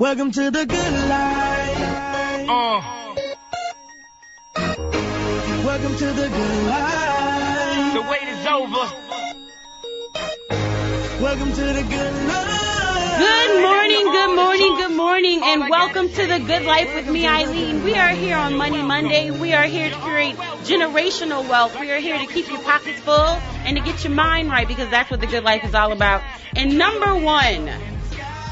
Welcome to the good life. Welcome to the good life. The wait is over. Welcome to the good life. Good morning, good morning, good morning, and welcome to the Good Life with me, Eileen. We are here on Money Monday. We are here to create generational wealth. We are here to keep your pockets full and to get your mind right, because that's what the good life is all about. And number one,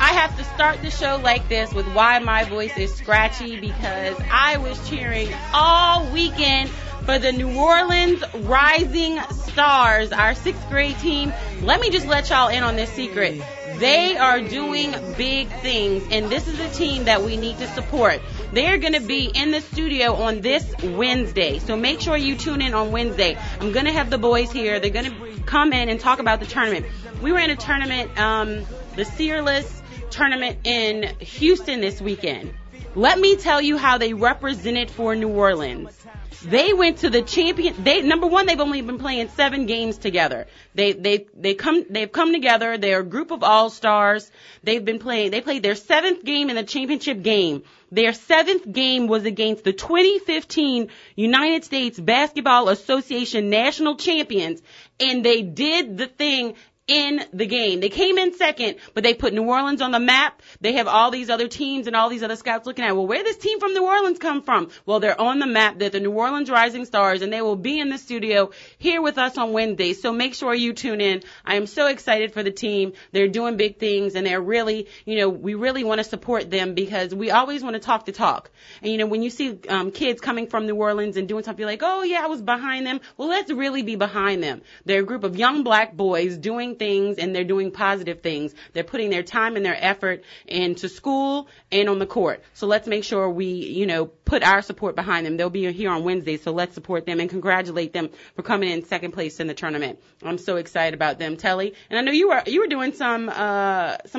I have to start the show like this with why my voice is scratchy, because I was cheering all weekend for the New Orleans Rising Stars, our 6th grade team. Let me just let y'all in on this secret. They are doing big things, and this is a team that we need to support. They're going to be in the studio on this Wednesday, so make sure you tune in on Wednesday. I'm going to have the boys here. They're going to come in and talk about the tournament. We were in a tournament, the Searless tournament in Houston this weekend. Let me tell you how they represented for New Orleans. They went to the champion. Number one, they've only been playing 7 games together. They've come together. They're a group of all-stars. They played their 7th game in the championship game. Their 7th game was against the 2015 United States Basketball Association national champions, and they did the thing in the game. They came in second, but they put New Orleans on the map. They have all these other teams and all these other scouts looking at, well, where this team from New Orleans come from? Well, they're on the map. They're the New Orleans Rising Stars, and they will be in the studio here with us on Wednesday. So make sure you tune in. I am so excited for the team. They're doing big things, and they're really, we really want to support them, because we always want to talk the talk. And, when you see kids coming from New Orleans and doing something, you're like, oh, yeah, I was behind them. Well, let's really be behind them. They're a group of young black boys doing things, and they're doing positive things. They're putting their time and their effort into school and on the court. So let's make sure we, put our support behind them. They'll be here on Wednesday, so let's support them and congratulate them for coming in second place in the tournament. I'm so excited about them, Telly. And I know you were doing some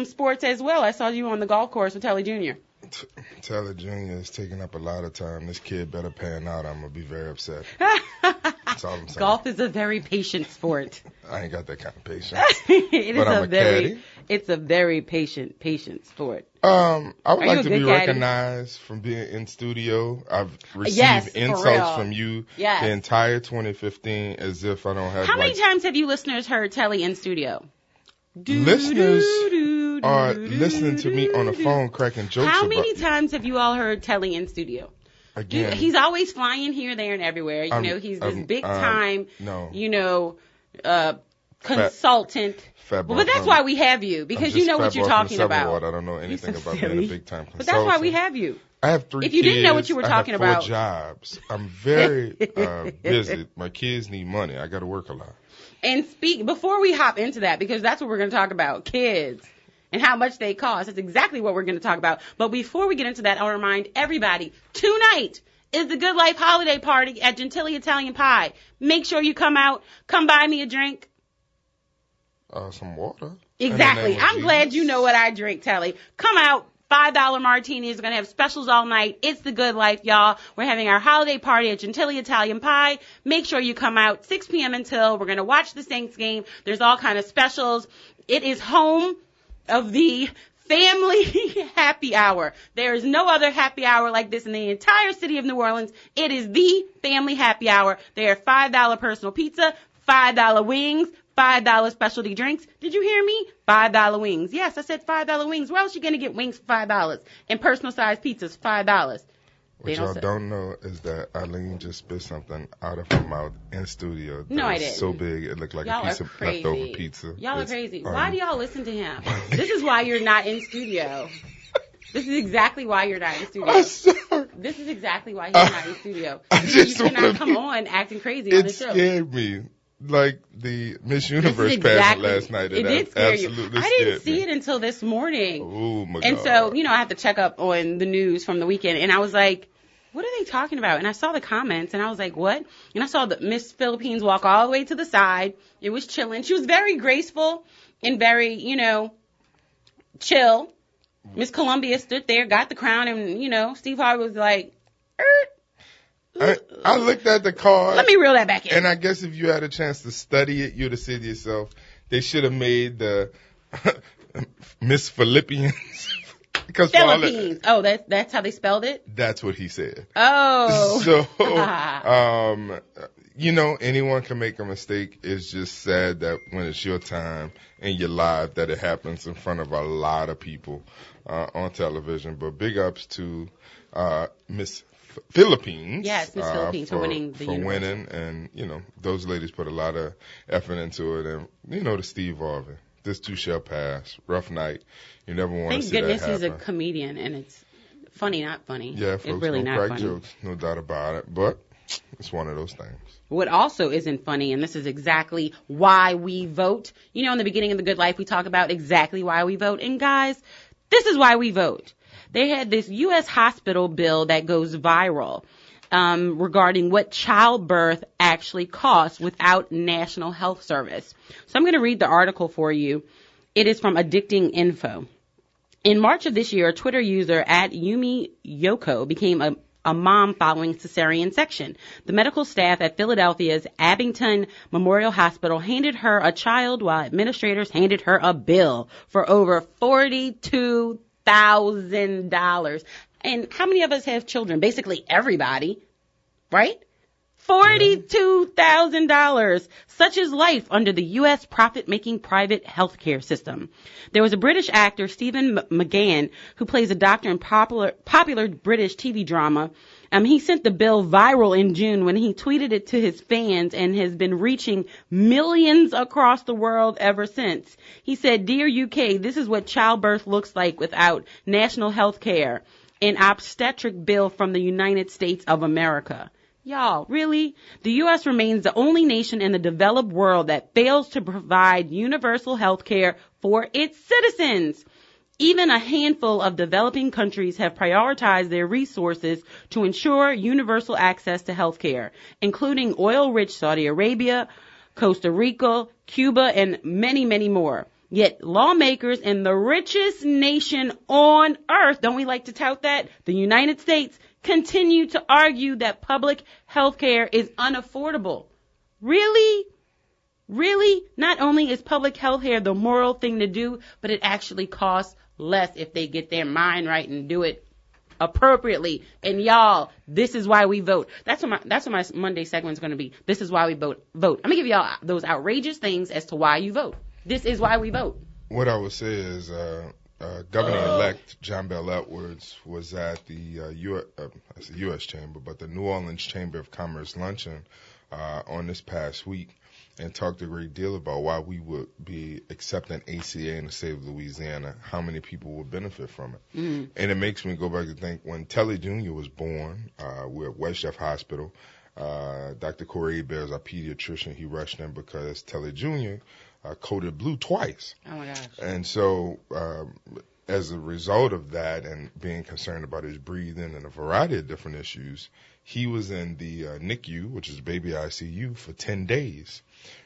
sports as well. I saw you on the golf course with Telly Jr. Telly Jr. is taking up a lot of time. This kid better pan out. I'm going to be very upset. That's all I'm saying. Golf is a very patient sport. I ain't got that kind of patience. It's a very patient sport. I would like to be recognized from being in studio. I've received insults from you the entire 2015 as if I don't have. How many times have you listeners heard Telly in studio? Listeners are listening to me on the phone cracking jokes. How many times have you all heard Telly in studio? Again, he's always flying here, there, and everywhere. He's this big time, consultant. But that's why we have you, because you know what you're talking about. I don't know anything about being a big time consultant. But that's why we have you. I have 3 kids. If you didn't know what you were talking about. I have 4 jobs. I'm very busy. My kids need money. I got to work a lot. And before we hop into that, because that's what we're going to talk about, kids and how much they cost. That's exactly what we're going to talk about. But before we get into that, I'll remind everybody, tonight is the Good Life holiday party at Gentili Italian Pie. Make sure you come out. Come buy me a drink. Some water. Exactly. I'm glad you know what I drink, Telly. Come out. $5 martinis. We're going to have specials all night. It's the Good Life, y'all. We're having our holiday party at Gentili Italian Pie. Make sure you come out 6 p.m. until. We're going to watch the Saints game. There's all kind of specials. It is home of the family happy hour. There is no other happy hour like this in the entire city of New Orleans. It is the family happy hour. They are $5 personal pizza, $5 wings, $5 specialty drinks. Did you hear me? $5 wings. Yes, I said $5 wings. Where else you going to get wings for $5? And personal size pizzas, $5. What y'all don't know is that Eileen just spit something out of her mouth in studio. No, I didn't. So big it looked like a piece of leftover pizza. Y'all are crazy. Why do y'all listen to him? This is why you're not in studio. This is exactly why you're not in studio. I'm sorry. This is exactly why you're not in studio. You cannot come on acting crazy on the show. It scared me. Like the Miss Universe pageant last night. It did scare you. I didn't see it until this morning. Oh, my God. And so, I had to check up on the news from the weekend. And I was like, what are they talking about? And I saw the comments, and I was like, what? And I saw the Miss Philippines walk all the way to the side. It was chilling. She was very graceful and very, chill. Miss Columbia stood there, got the crown, and, Steve Harvey was like, I looked at the card. Let me reel that back in. And I guess if you had a chance to study it, you'd have said to yourself, they should have made the Miss Philippians Philippines. Oh, that's how they spelled it? That's what he said. Oh. So, anyone can make a mistake. It's just sad that when it's your time and your life that it happens in front of a lot of people on television. But big ups to Miss Philippines. Yes, Miss Philippines for winning the universe. winning, and those ladies put a lot of effort into it, and to Steve Harvey, this too shall pass. Rough night. You never want to see that happen. Thank goodness he's a comedian, and it's funny, not funny. Yeah, folks, it's really no not crack funny. jokes, no doubt about it. But it's one of those things. What also isn't funny, and this is exactly why we vote. In the beginning of The Good Life, we talk about exactly why we vote, and guys, this is why we vote. They had this U.S. hospital bill that goes viral regarding what childbirth actually costs without National Health Service. So I'm going to read the article for you. It is from Addicting Info. In March of this year, a Twitter user at Yumi Yoko became a mom following cesarean section. The medical staff at Philadelphia's Abington Memorial Hospital handed her a child while administrators handed her a bill for over $42,000. And how many of us have children? Basically everybody, right? $42,000. Such is life under the U.S. profit-making private healthcare system. There was a British actor, Stephen McGann, who plays a doctor in popular British TV drama. He sent the bill viral in June when he tweeted it to his fans and has been reaching millions across the world ever since. He said, "Dear UK, this is what childbirth looks like without national health care. An obstetric bill from the United States of America." Y'all, really? The U.S. remains the only nation in the developed world that fails to provide universal health care for its citizens. Even a handful of developing countries have prioritized their resources to ensure universal access to health care, including oil-rich Saudi Arabia, Costa Rica, Cuba, and many, many more. Yet lawmakers in the richest nation on earth, don't we like to tout that? The United States, continue to argue that public health care is unaffordable. Really? Really? Not only is public health care the moral thing to do, but it actually costs less if they get their mind right and do it appropriately. And y'all, this is why we vote. That's what my Monday segment is going to be. This is why we vote. I'm going to give y'all those outrageous things as to why you vote. This is why we vote. What I would say is Governor-elect John Bel Edwards was at the U.S. Chamber, but the New Orleans Chamber of Commerce luncheon on this past week, and talked a great deal about why we would be accepting ACA in the state of Louisiana, how many people would benefit from it. Mm-hmm. And it makes me go back to think when Telly Jr. was born, we're at West Jeff Hospital. Dr. Corey Bears, our pediatrician, he rushed in because Telly Jr. Coded blue twice. Oh my gosh. And so, as a result of that and being concerned about his breathing and a variety of different issues, he was in the NICU, which is baby ICU, for 10 days.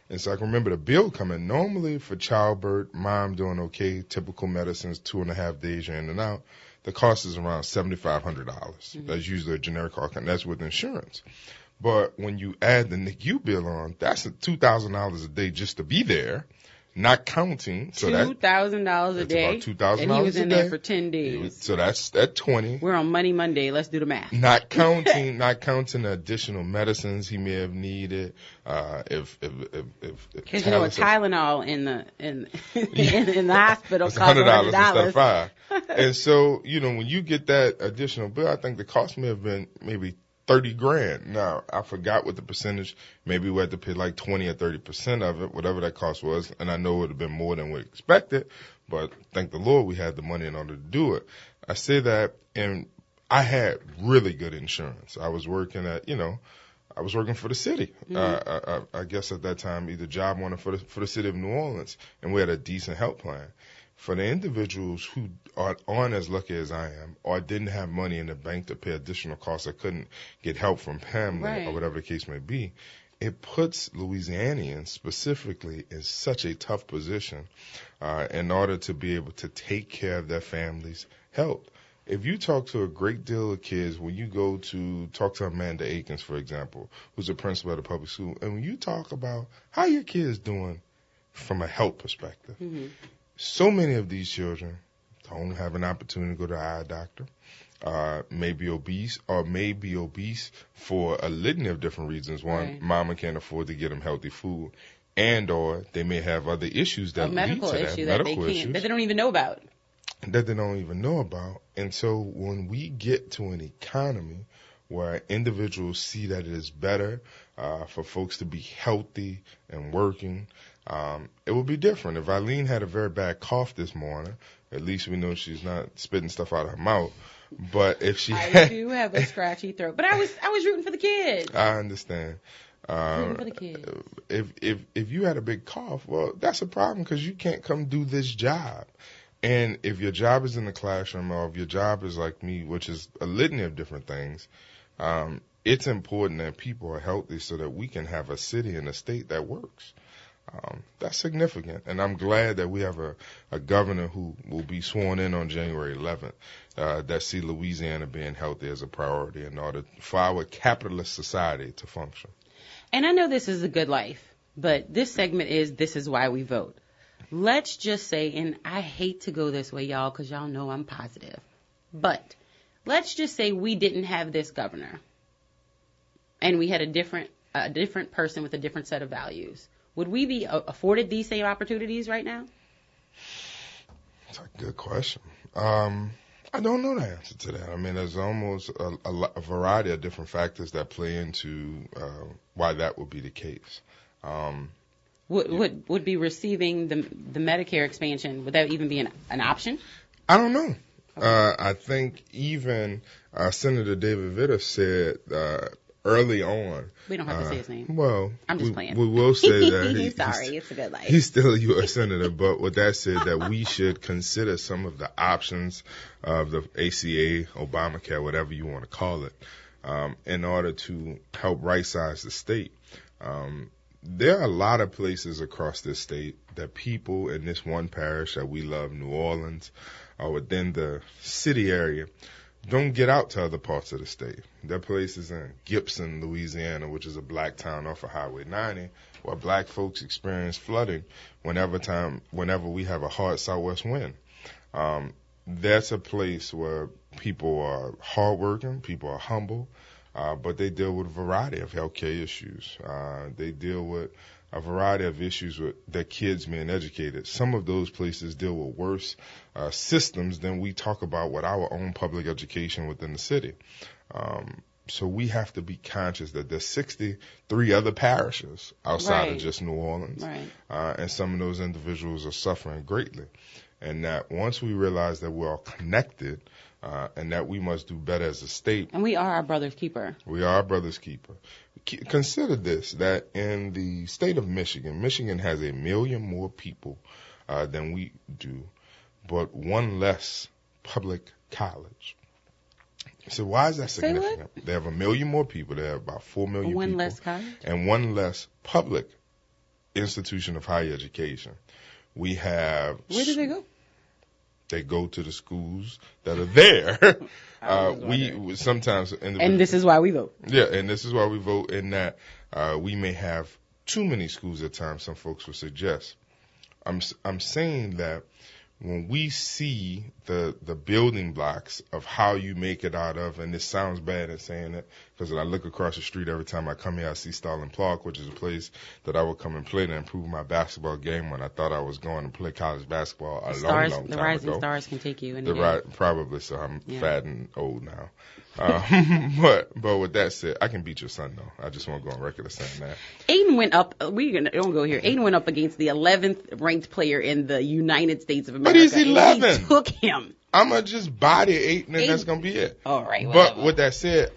And so I can remember the bill coming. Normally for childbirth, mom doing okay, typical medicines, 2.5 days you're in and out. The cost is around $7,500. Mm-hmm. That's usually a generic cost, and that's with insurance. But when you add the NICU bill on, that's $2,000 a day just to be there, not counting. So $2,000 a day. About $2,000 a day. And he was in there for 10 days. So that's at 20. We're on Money Monday. Let's do the math. Not counting the additional medicines he may have needed. Because a Tylenol in the hospital costs $100 instead of $5. And so when you get that additional bill, I think the cost may have been maybe $30,000. Now, I forgot what the percentage, maybe we had to pay like 20 or 30% of it, whatever that cost was. And I know it would have been more than we expected, but thank the Lord we had the money in order to do it. I say that, and I had really good insurance. I was working I was working for the city. Mm-hmm. I guess at that time, either job wanted for the city of New Orleans, and we had a decent health plan. For the individuals who aren't as lucky as I am or didn't have money in the bank to pay additional costs or couldn't get help from family or whatever the case may be, it puts Louisianians specifically in such a tough position in order to be able to take care of their families' health. If you talk to a great deal of kids, when you go to talk to Amanda Akins, for example, who's a principal at a public school, and when you talk about how your kids doing from a health perspective, mm-hmm. So many of these children don't have an opportunity to go to the eye doctor, may be obese, or may be obese for a litany of different reasons. One, Right. mama can't afford to get them healthy food, and or they may have other issues that A medical lead to issue that, that they medical can't, issues that they don't even know about. that they don't even know about. And so when we get to an economy where individuals see that it is better for folks to be healthy and working, it will be different. If Eileen had a very bad cough this morning, at least we know she's not spitting stuff out of her mouth. But if she I do have a scratchy throat, but I was rooting for the kids. I understand. Rooting for the kids. If you had a big cough, well, that's a problem because you can't come do this job. And if your job is in the classroom, or if your job is like me, which is a litany of different things, it's important that people are healthy so that we can have a city and a state that works. That's significant. And I'm glad that we have a governor who will be sworn in on January 11th that see Louisiana being healthy as a priority in order for our capitalist society to function. And I know this is a good life, but this segment is This Is Why We Vote. Let's just say, and I hate to go this way, y'all, because y'all know I'm positive, but let's just say we didn't have this governor and we had a different person with a different set of values. Would we be afforded these same opportunities right now? That's a good question. I don't know the answer to that. I mean, there's almost a variety of different factors that play into why that would be the case. Would be receiving the Medicare expansion, would that even be an option? I don't know. I think even Senator David Vitter said early on. We don't have to say his name. Well, I'm just playing. We will say that. It's a good life. He's still a U.S. Senator, but with that said, that we should consider some of the options of the ACA, Obamacare, whatever you want to call it, in order to help right-size the state. There are a lot of places across this state that people in this one parish that we love, New Orleans, or within the city area, don't get out to other parts of the state. There are places in Gibson, Louisiana, which is a black town off of Highway 90, where black folks experience flooding whenever we have a hard southwest wind. That's a place where people are hardworking, people are humble, but they deal with a variety of healthcare issues. They deal with a variety of issues with their kids being educated. Some of those places deal with worse systems than we talk about with our own public education within the city. So we have to be conscious that there's 63 other parishes outside of just New Orleans. Right. And some of those individuals are suffering greatly. And that once we realize that we're all connected, and that we must do better as a state. And we are our brother's keeper. We are our brother's keeper. Consider this, that in the state of Michigan, Michigan has 1 million more people than we do, but one less public college. So why is that significant? They have 1 million more people. They have about 4 million people. One less college? And one less public institution of higher education. We have... Where do they go? They go to the schools that are there. We sometimes... And this is why we vote. Yeah, and this is why we vote, in that we may have too many schools at times, some folks would suggest. I'm saying that when we see the building blocks of how you make it out of, and this sounds bad in saying it, because when I look across the street every time I come here, I see Starling Park, which is a place that I would come and play to improve my basketball game when I thought I was going to play college basketball long time ago. The rising stars can take you. Probably, so I'm fat and old now. But with that said, I can beat your son, though. I just want to go on record as saying that. Aiden went up. Don't go here. Aiden went up against the 11th ranked player in the United States of America. But he's 11. He took him. I'm going to just body 8, and then that's going to be it. All right, whatever. But with that said,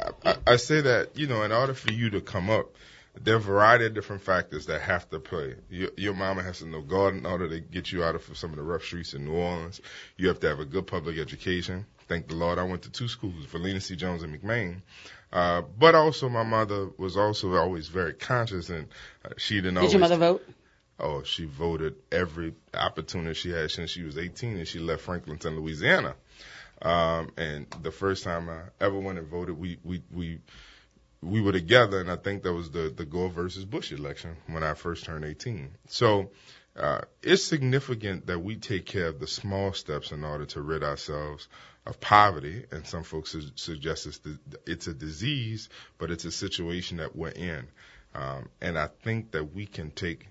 I say that, in order for you to come up, there are a variety of different factors that have to play. Your mama has to know God in order to get you out of some of the rough streets in New Orleans. You have to have a good public education. Thank the Lord I went to 2 schools, Valina C. Jones and McMain. But also my mother was also always very conscious, and she didn't always... Did your mother vote? Oh, she voted every opportunity she had since she was 18, and she left Franklinton, Louisiana. And the first time I ever went and voted, we were together, and I think that was the Gore versus Bush election when I first turned 18. So it's significant that we take care of the small steps in order to rid ourselves of poverty. And some folks suggest it's a disease, but it's a situation that we're in. And I think that we can take,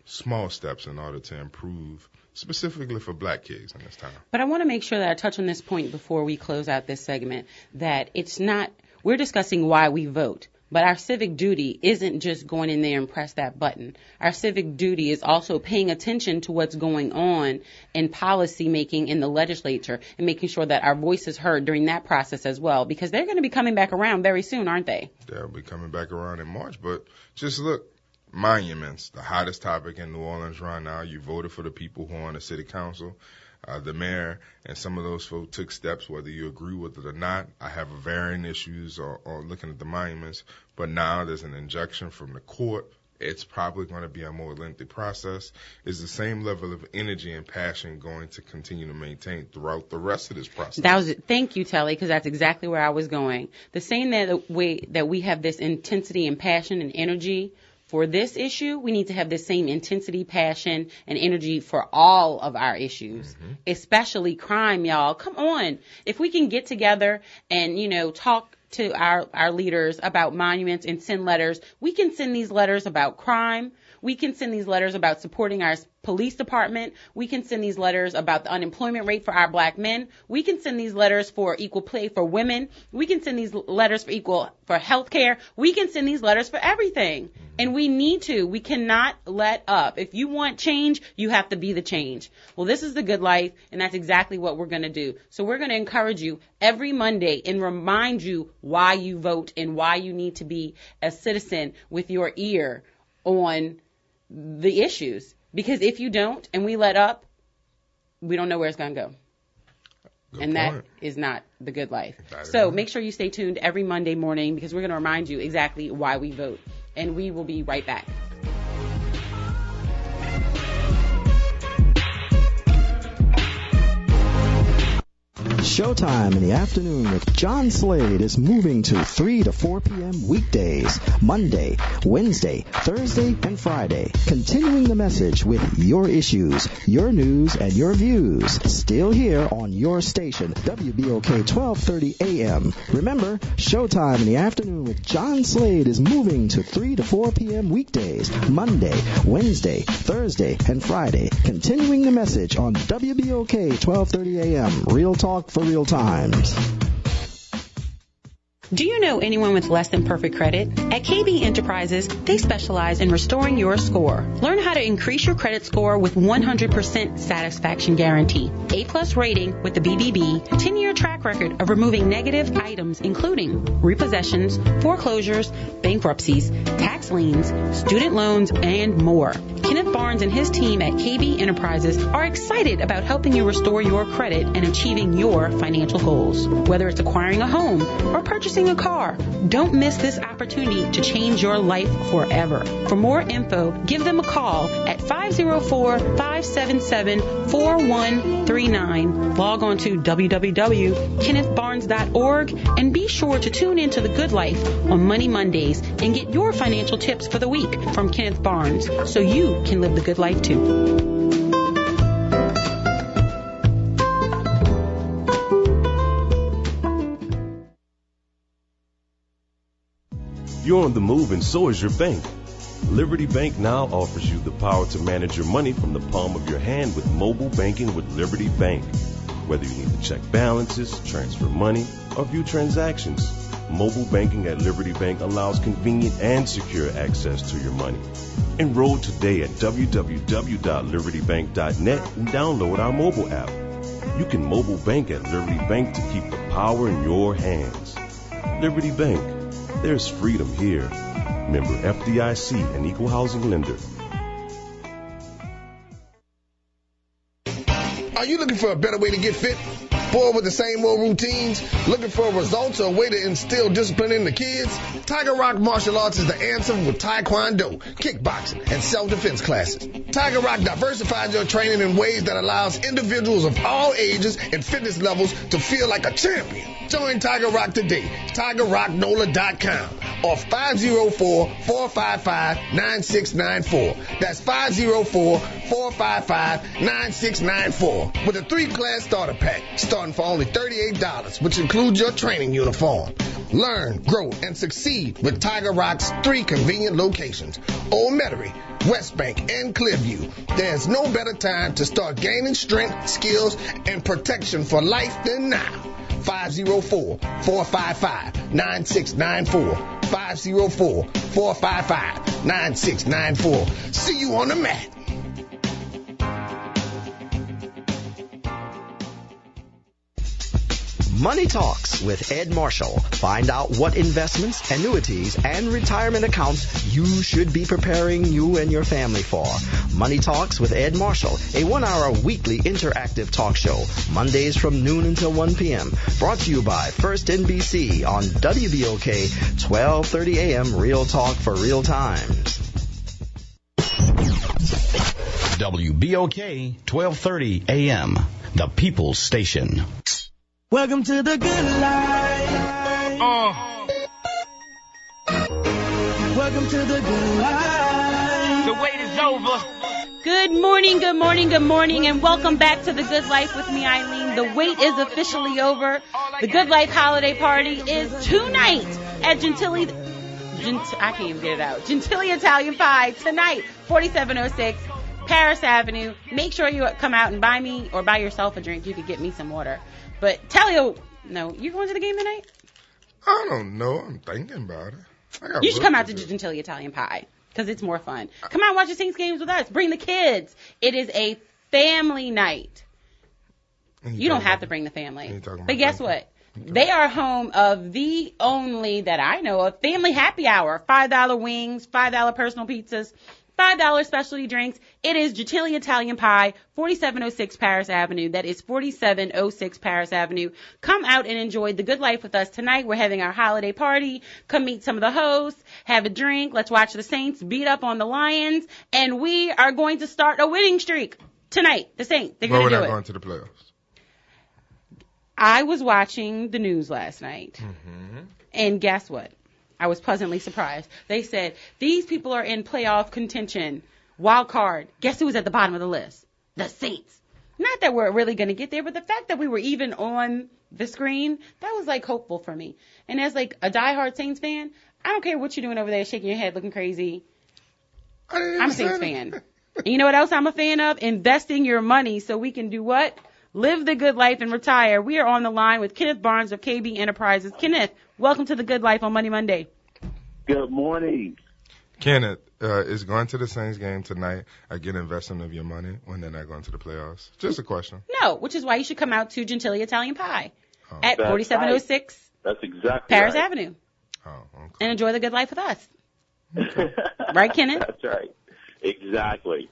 small steps in order to improve, specifically for black kids in this time. But I want to make sure that I touch on this point before we close out this segment, that we're discussing why we vote. But our civic duty isn't just going in there and press that button. Our civic duty is also paying attention to what's going on in policy making in the legislature and making sure that our voice is heard during that process as well, because they're going to be coming back around very soon, aren't they? They'll be coming back around in March. But just look, monuments, the hottest topic in New Orleans right now. You voted for the people who are on the city council. The mayor and some of those folks took steps, whether you agree with it or not. I have varying issues on looking at the monuments, but now there's an injunction from the court. It's probably going to be a more lengthy process. Is the same level of energy and passion going to continue to maintain throughout the rest of this process? Thank you, Telly, because that's exactly where I was going. The same that we have this intensity and passion and energy for this issue, we need to have the same intensity, passion, and energy for all of our issues, especially crime, y'all. Come on. If we can get together and, talk to our leaders about monuments and send letters, we can send these letters about crime. We can send these letters about supporting our police department. We can send these letters about the unemployment rate for our black men. We can send these letters for equal pay for women. We can send these letters for health care. We can send these letters for everything. And we need to. We cannot let up. If you want change, you have to be the change. Well, this is the good life, and that's exactly what we're going to do. So we're going to encourage you every Monday and remind you why you vote and why you need to be a citizen with your ear on the issues. Because if you don't and we let up, we don't know where it's going to go. Good and point. That is not the good life. So make sure you stay tuned every Monday morning, because we're going to remind you exactly why we vote. And we will be right back. Showtime in the afternoon with John Slade is moving to 3 to 4 p.m. weekdays, Monday, Wednesday, Thursday, and Friday. Continuing the message with your issues, your news, and your views. Still here on your station, WBOK 1230 AM. Remember, Showtime in the afternoon with John Slade is moving to 3 to 4 p.m. weekdays, Monday, Wednesday, Thursday, and Friday. Continuing the message on WBOK 1230 AM. Real talk for real times. Do you know anyone with less than perfect credit? At KB Enterprises, they specialize in restoring your score. Learn how to increase your credit score with 100% satisfaction guarantee. A+ rating with the BBB, 10-year track record of removing negative items including repossessions, foreclosures, bankruptcies, tax liens, student loans, and more. Kenneth Barnes and his team at KB Enterprises are excited about helping you restore your credit and achieving your financial goals. Whether it's acquiring a home or purchasing a car, don't miss this opportunity to change your life forever. For more info, give them a call at 504-577-4139. Log on to www.kennethbarnes.org and be sure to tune into The Good Life on Money Mondays and get your financial tips for the week from Kenneth Barnes so you can live the good life too. You're on the move, and so is your bank. Liberty Bank now offers you the power to manage your money from the palm of your hand with mobile banking with Liberty Bank. Whether you need to check balances, transfer money, or view transactions, mobile banking at Liberty Bank allows convenient and secure access to your money. Enroll today at www.libertybank.net and download our mobile app. You can mobile bank at Liberty Bank to keep the power in your hands. Liberty Bank. There's freedom here. Member FDIC, an equal housing lender. Are you looking for a better way to get fit? Bored with the same old routines? Looking for results or a way to instill discipline in the kids? Tiger Rock Martial Arts is the answer with Taekwondo, kickboxing, and self-defense classes. Tiger Rock diversifies your training in ways that allows individuals of all ages and fitness levels to feel like a champion. Join Tiger Rock today. TigerRockNola.com or 504-455-9694. That's 504-455-9694 with a 3-class starter pack starting for only $38, which includes your training uniform. Learn, grow, and succeed with Tiger Rock's 3 convenient locations: Old Metairie, West Bank, and Clearview. There's no better time to start gaining strength, skills, and protection for life than now. 504-455-9694. 504-455-9694. See you on the mat. Money Talks with Ed Marshall. Find out what investments, annuities, and retirement accounts you should be preparing you and your family for. Money Talks with Ed Marshall, a 1-hour weekly interactive talk show, Mondays from noon until 1 p.m. Brought to you by First NBC on WBOK, 1230 a.m. Real Talk for Real Times. WBOK, 1230 a.m., the People's Station. Welcome to the good life. Welcome to the good life. The wait is over. Good morning, good morning, good morning, and welcome back to The Good Life with me, Eileen. The wait is officially over. The Good Life holiday party is tonight at Gentili Italian Pie tonight, 4706 Paris Avenue. Make sure you come out and buy me or buy yourself a drink. You could get me some water. But Telio, no, you going to the game tonight? I don't know. I'm thinking about it. You should come out to Gentili Italian Pie because it's more fun. Come out and watch the Saints games with us. Bring the kids. It is a family night. You don't have to bring the family. But guess what? They are home of the only that I know of family happy hour. $5 wings, $5 personal pizzas, $5 specialty drinks. It is Gentili Italian Pie, 4706 Paris Avenue. That is 4706 Paris Avenue. Come out and enjoy the good life with us tonight. We're having our holiday party. Come meet some of the hosts, have a drink. Let's watch the Saints beat up on the Lions. And we are going to start a winning streak tonight. The Saints, they're going to do it. We're not going to the playoffs. I was watching the news last night. Mm-hmm. And guess what? I was pleasantly surprised. They said, these people are in playoff contention. Wild card. Guess who was at the bottom of the list? The Saints. Not that we're really going to get there, but the fact that we were even on the screen, that was like hopeful for me. And as like a diehard Saints fan, I don't care what you're doing over there shaking your head looking crazy. I'm a Saints fan. And you know what else I'm a fan of? Investing your money so we can do what? Live the good life and retire. We are on the line with Kenneth Barnes of KB Enterprises. Kenneth, welcome to the Good Life on Money Monday. Good morning. Kenneth, is going to the Saints game tonight again investing of your money when they're not going to the playoffs? Just a question. No, which is why you should come out to Gentili Italian Pie at 4706 That's exactly Paris right. Avenue. Oh, okay. And enjoy the good life with us. Right, Kenneth? That's right. Exactly.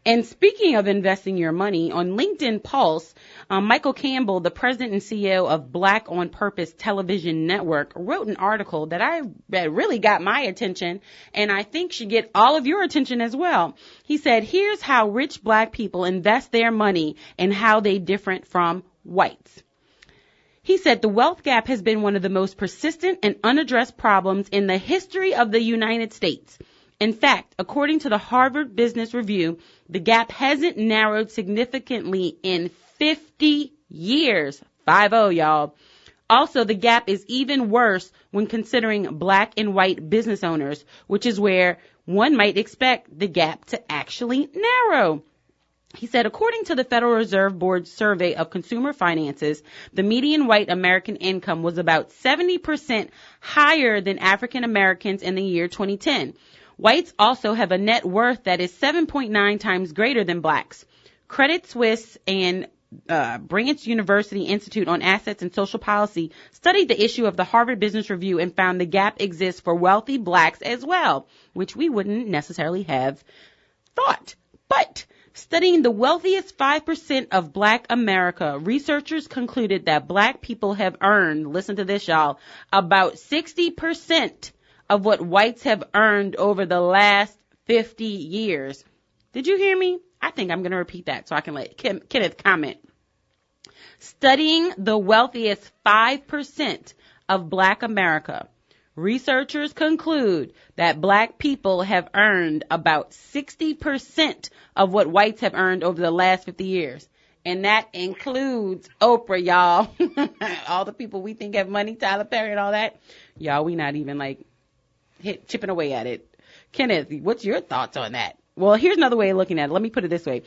And speaking of investing your money, on LinkedIn Pulse, Michael Campbell, the president and CEO of Black on Purpose Television Network, wrote an article that really got my attention and I think should get all of your attention as well. He said, here's how rich black people invest their money and how they different from whites. He said the wealth gap has been one of the most persistent and unaddressed problems in the history of the United States. In fact, according to the Harvard Business Review, the gap hasn't narrowed significantly in 50 years. 50, y'all. Also, the gap is even worse when considering black and white business owners, which is where one might expect the gap to actually narrow. He said, according to the Federal Reserve Board's survey of consumer finances, the median white American income was about 70% higher than African Americans in the year 2010. Whites also have a net worth that is 7.9 times greater than blacks. Credit Suisse and Branch University Institute on Assets and Social Policy studied the issue of the Harvard Business Review and found the gap exists for wealthy blacks as well, which we wouldn't necessarily have thought. But Studying the wealthiest 5% of black America, researchers concluded that black people have earned, listen to this, y'all, about 60% of what whites have earned over the last 50 years. Did you hear me? I think I'm going to repeat that so I can let Kenneth comment. Studying the wealthiest 5% of black America, researchers conclude that black people have earned about 60% of what whites have earned over the last 50 years. And that includes Oprah, y'all. All the people we think have money, Tyler Perry and all that. Y'all, we not even like chipping away at it. Kenneth, what's your thoughts on that? Well, here's another way of looking at it. Let me put it this way.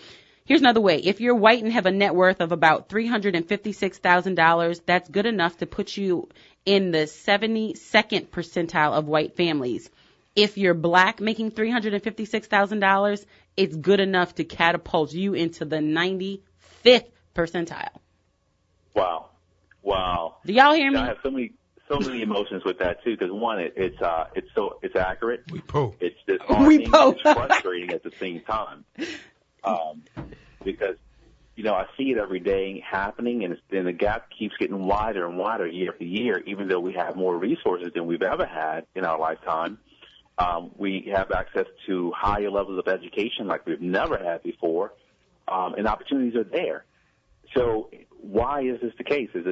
Here's another way. If you're white and have a net worth of about $356,000, that's good enough to put you in the 72nd percentile of white families. If you're black making $356,000, it's good enough to catapult you into the 95th percentile. Wow. Do y'all hear me? I have so many emotions with that too. Because one, it's accurate. We po. It's disheartening. It's frustrating at the same time. Because, I see it every day happening, and the gap keeps getting wider and wider year after year, even though we have more resources than we've ever had in our lifetime. We have access to higher levels of education like we've never had before, and opportunities are there. So why is this the case is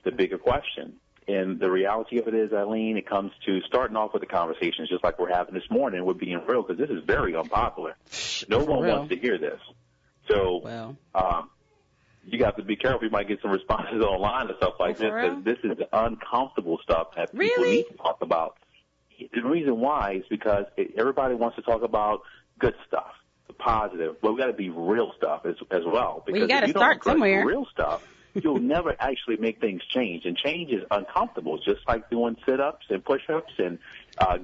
the bigger question. And the reality of it is, Eileen, it comes to starting off with the conversations just like we're having this morning. We're being real because this is very unpopular. No one wants to hear this. So you got to be careful. You might get some responses online and stuff like this because this is the uncomfortable stuff that people need to talk about. The reason why is because everybody wants to talk about good stuff, the positive, but we got to be real stuff as well. Because you got to start somewhere. Real stuff, you'll never actually make things change, and change is uncomfortable. Just like doing sit-ups and push-ups and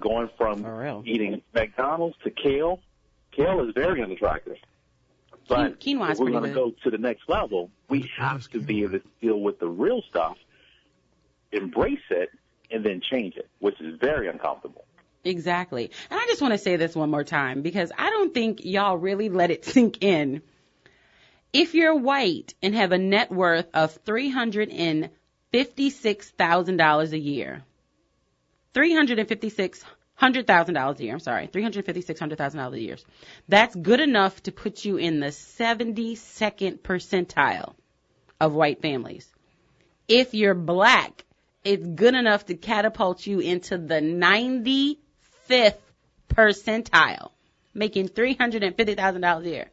going from eating McDonald's to kale. Kale is very unattractive. But if we're going to go to the next level, we have to be able to deal with the real stuff, embrace it, and then change it, which is very uncomfortable. Exactly. And I just want to say this one more time because I don't think y'all really let it sink in. If you're white and have a net worth of $356,000 a year, $356,000 a year, $356,000 a year. That's good enough to put you in the 72nd percentile of white families. If you're black, it's good enough to catapult you into the 95th percentile, making $350,000 a year.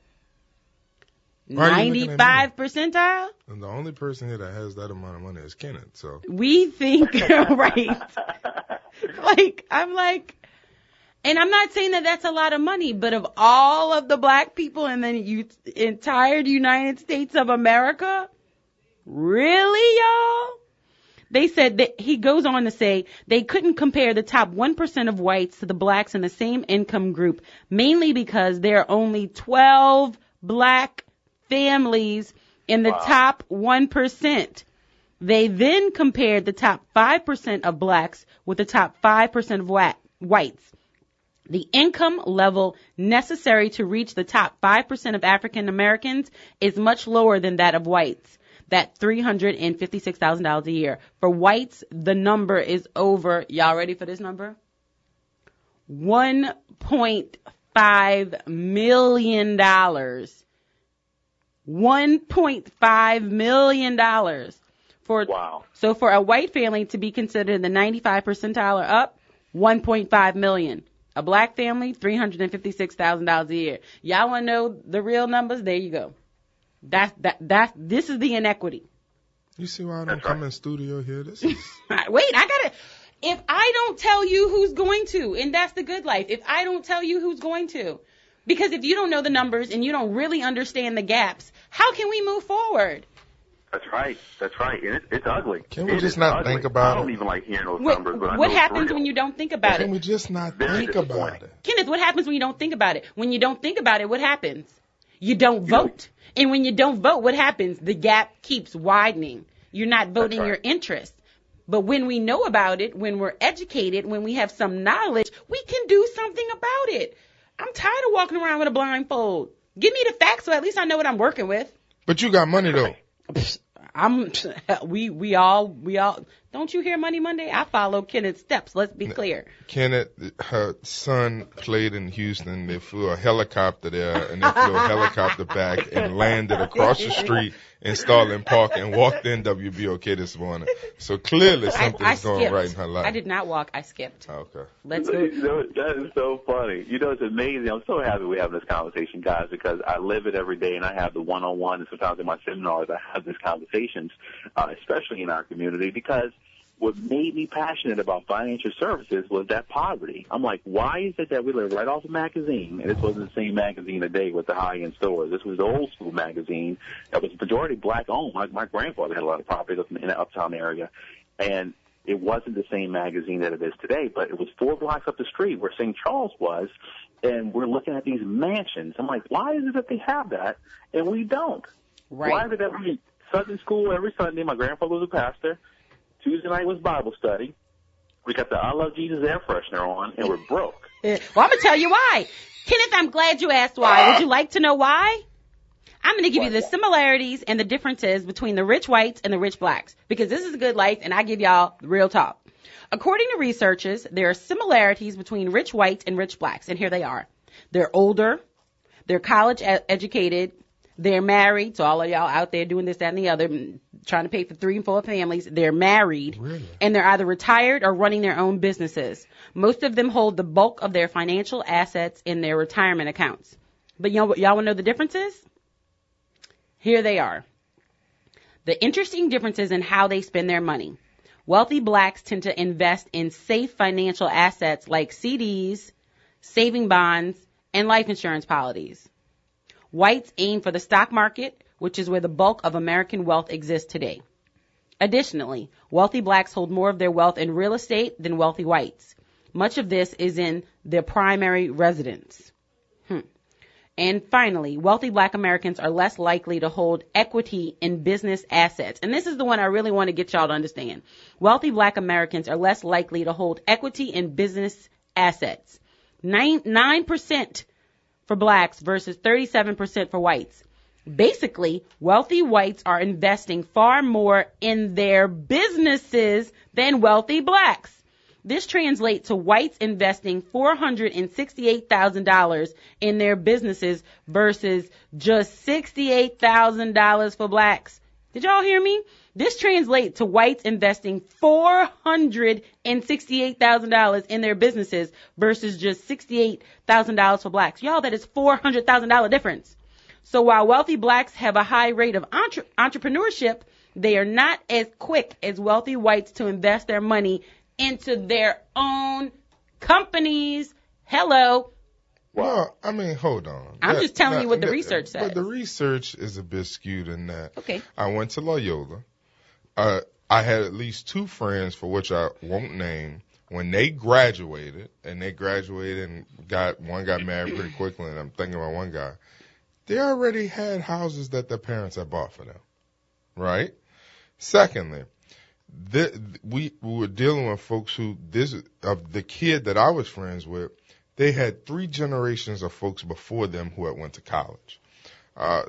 95 percentile? And the only person here that has that amount of money is Kenneth. So we think, right. And I'm not saying that that's a lot of money, but of all of the black people in the entire United States of America, really, y'all? They said that he goes on to say they couldn't compare the top 1% of whites to the blacks in the same income group, mainly because there are only 12 black families in the top 1%. They then compared the top 5% of blacks with the top 5% of whites. The income level necessary to reach the top 5% of African Americans is much lower than that of whites. That $356,000 a year. For whites, the number is over, y'all ready for this number? $1.5 million. $1.5 million. So for a white family to be considered in the 95 percentile or up, $1.5 million. A black family, $356,000 a year. Y'all want to know the real numbers? There you go. This is the inequity. You see why I don't come in studio here? This is... Wait, if I don't tell you who's going to, and that's the good life, if I don't tell you who's going to, because if you don't know the numbers and you don't really understand the gaps, how can we move forward? That's right. And it's ugly. Can we just not think about it? I don't even like hearing those numbers. But what happens when you don't think about it? Can we just not think about it? Kenneth, what happens when you don't think about it? When you don't think about it, what happens? You don't vote. And when you don't vote, what happens? The gap keeps widening. You're not voting your interest. But when we know about it, when we're educated, when we have some knowledge, we can do something about it. I'm tired of walking around with a blindfold. Give me the facts so at least I know what I'm working with. But you got money though. We all. Don't you hear Money Monday? I follow Kenneth's steps. Let's be clear. Kenneth, her son played in Houston. They flew a helicopter there, and they flew a helicopter back and landed across the street in Starling Park and walked in WBOK this morning. So clearly something's going right in her life. I did not walk. I skipped. Okay. Let's go. That is so funny. It's amazing. I'm so happy we're having this conversation, guys, because I live it every day, and I have the one-on-one, and sometimes in my seminars I have these conversations, especially in our community, because what made me passionate about financial services was that poverty. I'm like, why is it that we live right off a magazine, and this wasn't the same magazine today with the high-end stores. This was the old school magazine that was majority black-owned. My grandfather had a lot of property in the uptown area, and it wasn't the same magazine that it is today, but it was 4 blocks up the street where St. Charles was, and we're looking at these mansions. I'm like, why is it that they have that, and we don't? Right. Why is it that we Sunday school every Sunday? My grandfather was a pastor. Tuesday night was Bible study. We got the I Love Jesus air freshener on, and we're broke. Well, I'm going to tell you why. Kenneth, I'm glad you asked why. Would you like to know why? I'm going to give you the similarities and the differences between the rich whites and the rich blacks, because this is a good life, and I give y'all real talk. According to researchers, there are similarities between rich whites and rich blacks, and here they are. They're older, they're college educated, they're married, so all of y'all out there doing this, that, and the other, trying to pay for 3 and 4 families, they're married, Really? And they're either retired or running their own businesses. Most of them hold the bulk of their financial assets in their retirement accounts. But y'all want to know the differences? Here they are. The interesting differences in how they spend their money. Wealthy blacks tend to invest in safe financial assets like CDs, saving bonds, and life insurance policies. Whites aim for the stock market, which is where the bulk of American wealth exists today. Additionally, wealthy blacks hold more of their wealth in real estate than wealthy whites. Much of this is in their primary residence. And finally, wealthy black Americans are less likely to hold equity in business assets. And this is the one I really want to get y'all to understand. Wealthy black Americans are less likely to hold equity in business assets. 9% for blacks versus 37% for whites. Basically, wealthy whites are investing far more in their businesses than wealthy blacks. This translates to whites investing $468,000 in their businesses versus just $68,000 for blacks. Did y'all hear me? This translates to whites investing $468,000 in their businesses versus just $68,000 for blacks. Y'all, that is $400,000 difference. So while wealthy blacks have a high rate of entrepreneurship, they are not as quick as wealthy whites to invest their money into their own companies. Hello. Well, I mean, hold on. I'm just telling you what the research says. But the research is a bit skewed in that. Okay. I went to Loyola. I had at least 2 friends, for which I won't name, when they graduated, and one got married pretty quickly, and I'm thinking about one guy. They already had houses that their parents had bought for them, right? Secondly, we were dealing with folks the kid that I was friends with, they had 3 generations of folks before them who had went to college.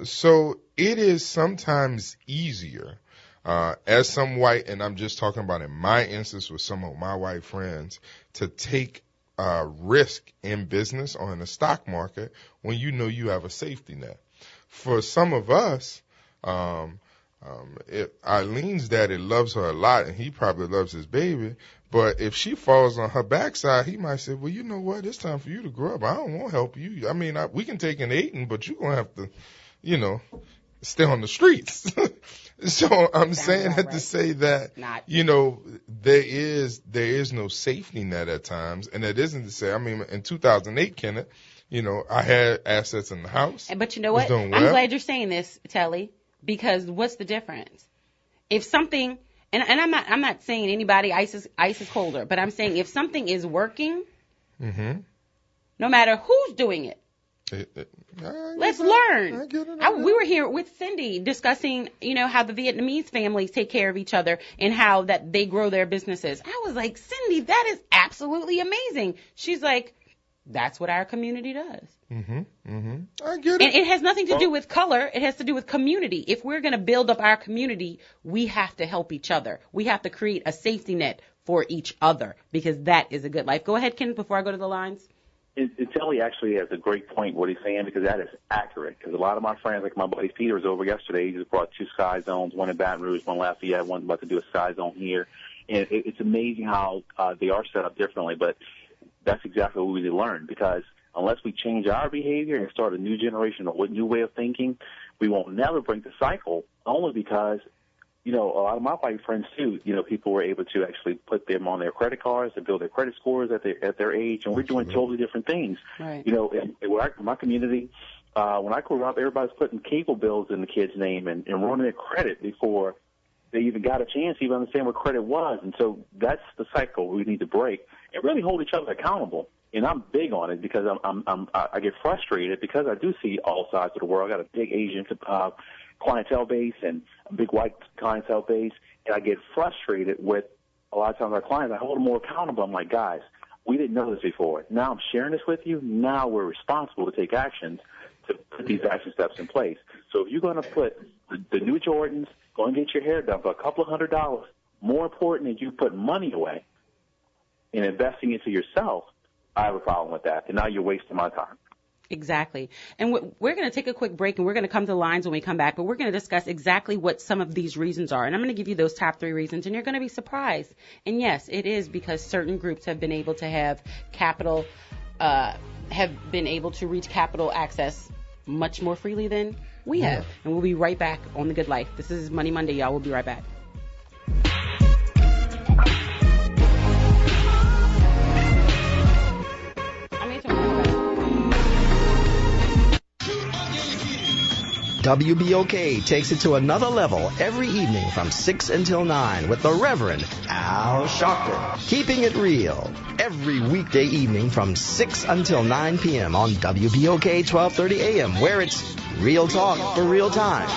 So it is sometimes easier, as some white, and I'm just talking about in my instance with some of my white friends, to take risk in business or in the stock market when you know you have a safety net. For some of us, Eileen's daddy loves her a lot, and he probably loves his baby. But if she falls on her backside, he might say, well, you know what? It's time for you to grow up. I don't want to help you. I mean, we can take an 8, but you're going to have to, stay on the streets. So I'm saying that to say that, there is no safety net at times. And that isn't to say, I mean, in 2008, Kenneth, I had assets in the house. But you know what? I'm glad you're saying this, Telly. Because what's the difference? If something, and I'm not saying anybody ice is colder, but I'm saying if something is working, no matter who's doing it, let's learn. We were here with Cindy discussing, how the Vietnamese families take care of each other and how that they grow their businesses. I was like, Cindy, that is absolutely amazing. She's like, that's what our community does. I get it. And it has nothing to do with color. It has to do with community. If we're going to build up our community, we have to help each other. We have to create a safety net for each other, because that is a good life. Go ahead, Ken, before I go to the lines. Telly actually has a great point what he's saying, because that is accurate. Because a lot of my friends, like my buddy Peter was over yesterday, he just brought 2 Sky Zones, one in Baton Rouge, one in Lafayette, one about to do a Sky Zone here. And it's amazing how they are set up differently, but that's exactly what we need to learn, because unless we change our behavior and start a new generation, a new way of thinking, we won't never break the cycle, only because, a lot of my white friends too, people were able to actually put them on their credit cards to build their credit scores at their age, and we're doing totally different things. Right. In my community, when I grew up, everybody's putting cable bills in the kids' name and running their credit before they even got a chance to even understand what credit was. And so that's the cycle we need to break and really hold each other accountable. And I'm big on it, because I get frustrated because I do see all sides of the world. I got a big Asian clientele base and a big white clientele base, and I get frustrated with a lot of times our clients. I hold them more accountable. I'm like, guys, we didn't know this before. Now I'm sharing this with you. Now we're responsible to take actions to put these action steps in place. So if you're going to put the new Jordans, go and get your hair done for a couple of $100, more important than you put money away and investing into yourself, I have a problem with that. And now you're wasting my time. Exactly. And we're going to take a quick break, and we're going to come to the lines when we come back, but we're going to discuss exactly what some of these reasons are. And I'm going to give you those top 3 reasons, and you're going to be surprised. And yes, it is because certain groups have been able to have capital, have been able to reach capital access much more freely than we have. And we'll be right back on The Good Life. This is Money Monday, y'all. We'll be right back. WBOK takes it to another level every evening from 6 until 9 with the Reverend Al Sharpton. Keeping it real every weekday evening from 6 until 9 p.m. on WBOK 1230 AM, where it's real talk for real time.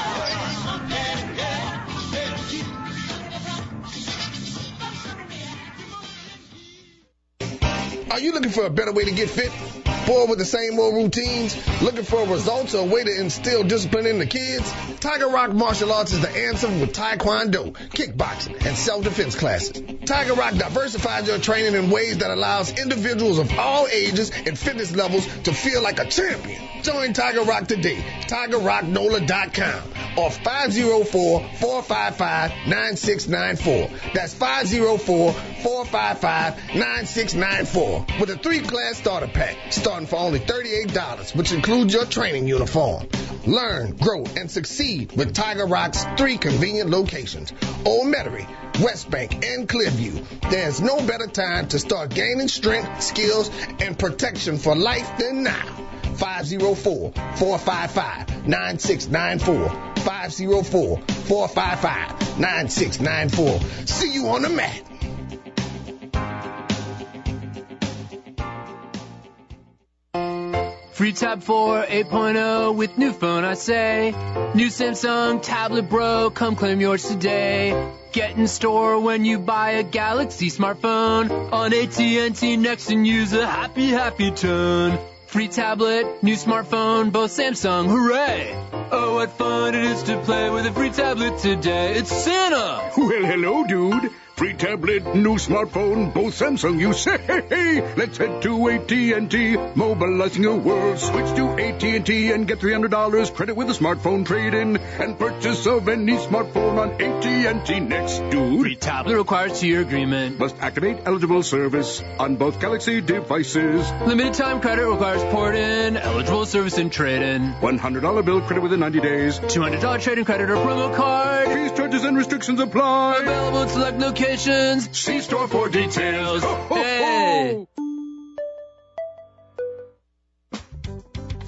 Are you looking for a better way to get fit? Bored with the same old routines? Looking for results or a way to instill discipline in the kids? Tiger Rock Martial Arts is the answer with Taekwondo, kickboxing, and self-defense classes. Tiger Rock diversifies your training in ways that allows individuals of all ages and fitness levels to feel like a champion. Join Tiger Rock today. TigerRockNola.com or 504-455-9694. That's 504-455-9694 with a 3-class starter pack starting for only $38, which includes your training uniform. Learn, grow, and succeed with Tiger Rock's 3 convenient locations: Old Metairie, West Bank, and Clearview. There's no better time to start gaining strength, skills, and protection for life than now. 504-455-9694. 504-455-9694. See you on the mat. Free Tab 4 8.0 with new phone, I say. New Samsung tablet, bro, come claim yours today. Get in store when you buy a Galaxy smartphone on AT&T Next and use a happy, happy tone. Free tablet, new smartphone, both Samsung, hooray! Oh, what fun it is to play with a free tablet today. It's Santa! Well, hello, dude. Free tablet, new smartphone, both Samsung, you say. Let's head to AT&T, mobilizing your world. Switch to AT&T and get $300 credit with a smartphone trade-in and purchase of any smartphone on AT&T Next, dude. Free tablet requires 2-year agreement. Must activate eligible service on both Galaxy devices. Limited time credit requires port-in, eligible service and trade-in. $100 bill credit within 90 days. $200 trade-in credit or promo card. Fees, charges, and restrictions apply. Available in select locations. See store for details. Hey!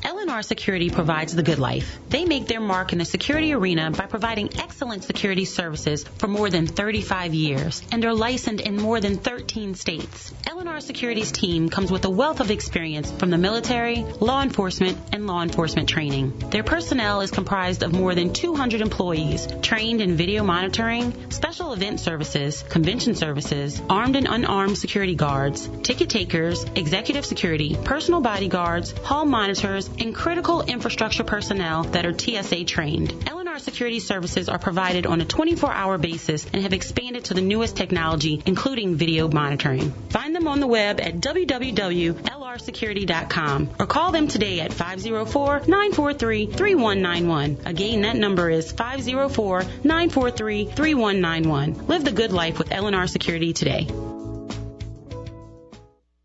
Eleanor L&R Security provides the good life. They make their mark in the security arena by providing excellent security services for more than 35 years and are licensed in more than 13 states. L&R Security's team comes with a wealth of experience from the military, law enforcement, and law enforcement training. Their personnel is comprised of more than 200 employees trained in video monitoring, special event services, convention services, armed and unarmed security guards, ticket takers, executive security, personal bodyguards, hall monitors, and critical infrastructure personnel that are TSA trained. L&R Security services are provided on a 24-hour basis and have expanded to the newest technology, including video monitoring. Find them on the web at www.lrsecurity.com or call them today at 504-943-3191. Again, that number is 504-943-3191. Live the good life with L&R Security today.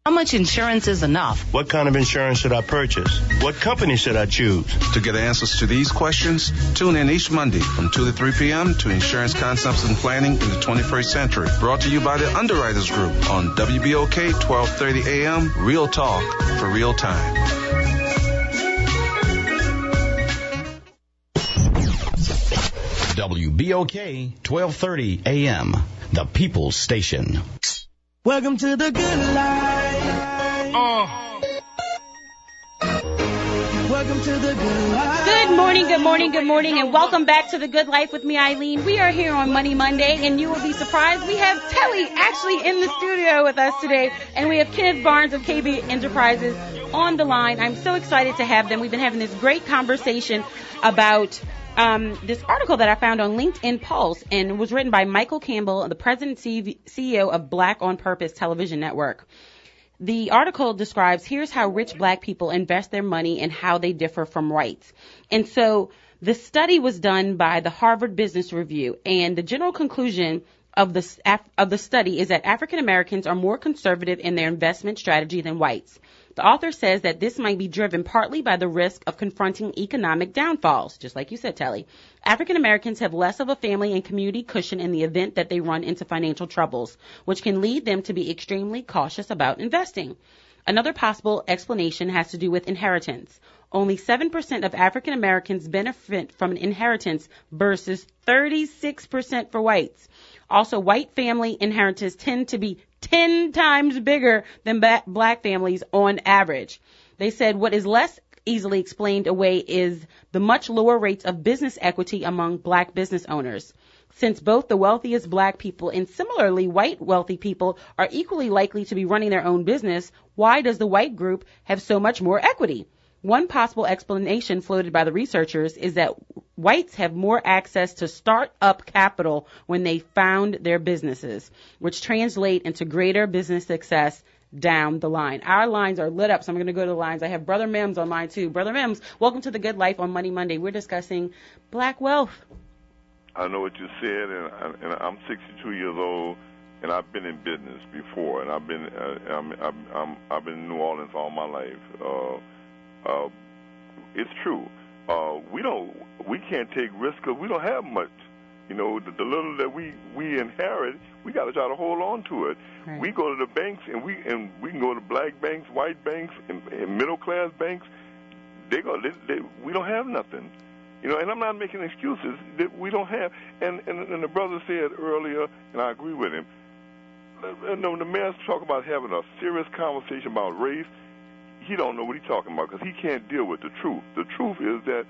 How much insurance is enough? What kind of insurance should I purchase? What company should I choose? To get answers to these questions, tune in each Monday from 2 to 3 p.m. to Insurance Concepts and Planning in the 21st Century. Brought to you by the Underwriters Group on WBOK 1230 AM, Real Talk for Real Time. WBOK 1230 AM, the People's Station. Welcome to the good life. Welcome to the good life. Good morning, good morning, good morning, and welcome back to the Good Life with me, Eileen. We are here on Money Monday, and you will be surprised. We have Telly actually in the studio with us today, and we have Kenneth Barnes of KB Enterprises on the line. I'm so excited to have them. We've been having this great conversation about this article that I found on LinkedIn Pulse, and it was written by Michael Campbell, the president and CEO of Black on Purpose television network. The article describes, here's how rich black people invest their money and how they differ from whites. And so the study was done by the Harvard Business Review, and the general conclusion of the study is that African Americans are more conservative in their investment strategy than whites. The author says that this might be driven partly by the risk of confronting economic downfalls, just like you said, Telly. African Americans have less of a family and community cushion in the event that they run into financial troubles, which can lead them to be extremely cautious about investing. Another possible explanation has to do with inheritance. Only 7% of African Americans benefit from an inheritance versus 36% for whites. Also, white family inheritances tend to be 10 times bigger than black families on average. They said what is less easily explained away is the much lower rates of business equity among black business owners. Since both the wealthiest black people and similarly white wealthy people are equally likely to be running their own business, why does the white group have so much more equity? One possible explanation floated by the researchers is that whites have more access to start-up capital when they found their businesses, which translate into greater business success down the line. Our lines are lit up, so I'm going to go to the lines. I have Brother Mims on line 2. Brother Mims, welcome to the Good Life on Money Monday. We're discussing black wealth. I know what you said, and I'm 62 years old, and I've been in business before, and I've been in New Orleans all my life. It's true. We can't take risks because we don't have much. You know, the little that we inherit, we got to try to hold on to it. Right. We go to the banks, and we can go to black banks, white banks, and middle class banks. We don't have nothing. You know, and I'm not making excuses that we don't have. And the brother said earlier, and I agree with him. The man's talking about having a serious conversation about race. He don't know what he's talking about because he can't deal with the truth. The truth is that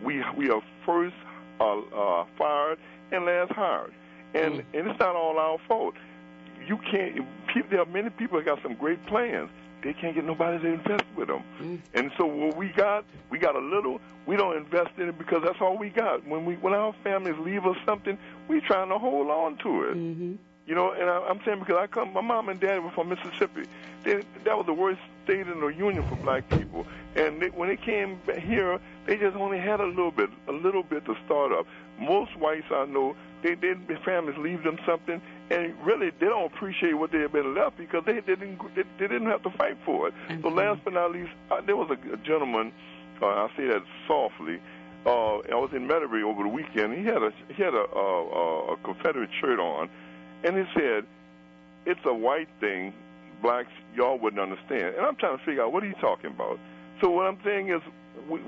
we are first fired and last hired, and it's not all our fault. You can't. There are many people that got some great plans. They can't get nobody to invest with them, and so what we got a little. We don't invest in it because that's all we got. When our families leave us something, we trying to hold on to it. Mm-hmm. You know, and I'm saying because my mom and dad were from Mississippi. That was the worst state in the union for black people. And when they came here, they just only had a little bit to start up. Most whites I know, their families leave them something, and really they don't appreciate what they have been left because they didn't have to fight for it. Mm-hmm. So last but not least, there was a gentleman. I say that softly. I was in Metairie over the weekend. He had a Confederate shirt on. And he said, it's a white thing, blacks, y'all wouldn't understand. And I'm trying to figure out what he's talking about. So what I'm saying is, we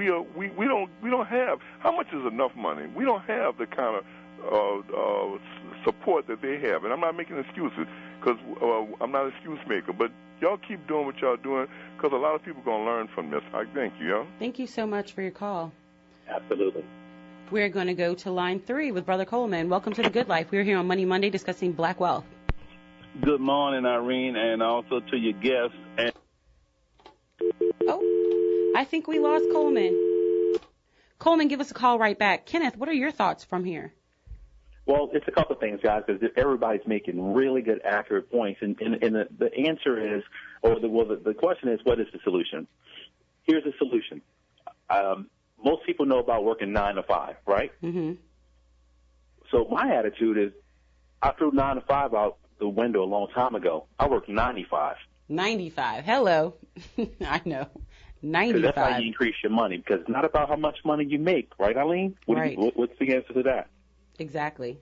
don't have, how much is enough money? We don't have the kind of support that they have, and I'm not making excuses because I'm not an excuse maker. But y'all keep doing what y'all doing because a lot of people are gonna learn from this. I thank you. Yeah? Thank you so much for your call. Absolutely. We're going to go to line 3 with Brother Coleman. Welcome to the Good Life. We're here on Money Monday discussing black wealth. Good morning, Irene, and also to your guests. Oh, I think we lost Coleman. Coleman, give us a call right back. Kenneth, what are your thoughts from here? Well, it's a couple of things, guys, because everybody's making really good, accurate points. And the answer is, or the question is, what is the solution? Here's the solution. Most people know about working 9 to 5, right? Mm-hmm. So my attitude is, I threw 9 to 5 out the window a long time ago. I worked 95. 95. Hello. I know. 95. That's how you increase your money, because it's not about how much money you make, right, Eileen? Right. What's the answer to that? Exactly.